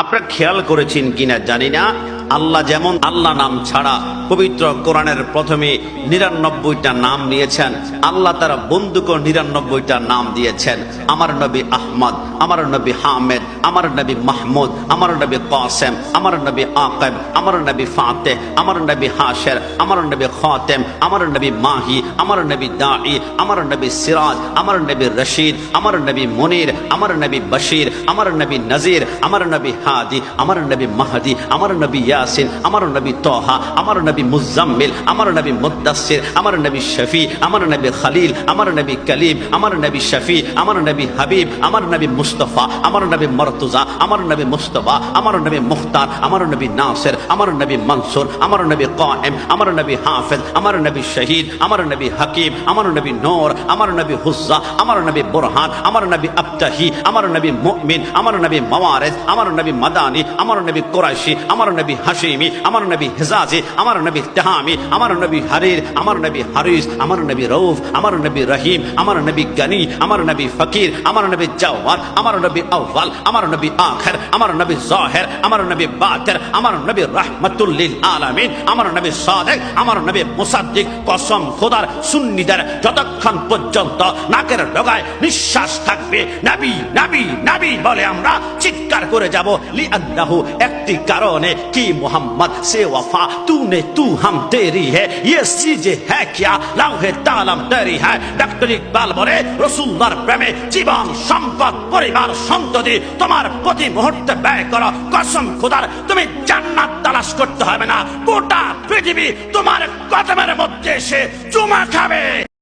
আপনারা খেয়াল করেছেন কিনা জানি না, আল্লাহ যেমন আল্লাহ নাম ছাড়া পবিত্র কোরআনের প্রথমে ৯৯টা নাম নিয়েছেন, আল্লাহ তারা বন্ধুকে ৯৯টা নাম দিয়েছেন। আমার নবী আহমদ, আমার নবী হামেদ, আমার নবী মাহমুদ, আমার নবী কাসেম, আমার নবী আকিব, আমার নবী ফাতেহ, আমার নবী হাশের, আমার নবী খাতেম, আমার নবী মাহি, আমার নবী দাঈ, আমার নবী সিরাজ, আমার নবী রশিদ, আমার নবী মুনির, আমার নবী বশির, আমার নবী নজির, আমার নবী হাদি, আমার নবী মাহদি, আমার নবী ইয়াসিন, আমার নবী তোহা, আমার নবী মুজাম্মিল, আমার নবী মুদ্দাসির, আমার নবী শফি, আমার নবী খলিল, আমার নবী কলিম, আমার নবী শফি, আমার নবী হাবিব, আমার নবী মুস্তফা, আমার নবী মর্তুজা, আমার নবী মুস্তফা, আমার নবী মুখতার, আমার নবী নাসির, আমার নবী মনসুর, আমার নবী কায়েম, আমার নবী হাফেজ, আমার নবী শহীদ, আমার নবী হাকিম, আমার নবী নূর, আমার নবী হুজ্জা, আমার নবী বুরহান, আমার নবী আবতাহি, আমার নবী মুমিন, আমার নবী মাওয়ারিস, আমার নবী মাদানী, আমার নবী কুরাইশি, আমার নবী হাশিমি, আমার নবী হিজাজি, আমার নবী তাহামি, আমার নবী হারির, আমার নবী হারিস, আমার নবী রউফ, আমার নবী রহিম, আমার নবী গনি, আমার নবী ফকির, আমার নবী জাওয়ার, আমার নবী আউয়াল, আমার নবী আখির, আমার নবী জাহির, আমার নবী বাতির, আমার নবী রাহমাতুল লিল আলামিন, আমার নবী সাদিক, আমার নবী মুসাদ্দিক। কসম খোদার, সুন্নিদের যতক্ষণ পর্যন্ত নাকের ডগায় নিঃশ্বাস থাকবে নবী নবী নবী বলে আমরা চিৎকার করে যাব। লিআন্নাহু, একটি কারণে কি মোহাম্মদ সে ওয়াফা তूने तू हम तेरी है, ये चीजें है क्या लौहे तालम तेरी है। ডক্টর ইকবাল বলে রাসূলুল্লাহর প্রেমে জীবন, সম্পদ, পরিবার, সন্ততি তোমার প্রতি মুহূর্তে ব্যয় করো। কসম খোদার, তুমি জান্নাত তালাশ করতে হবে না, গোটা পৃথিবী তোমার কদমের মধ্যে এসে চুমা খাবে।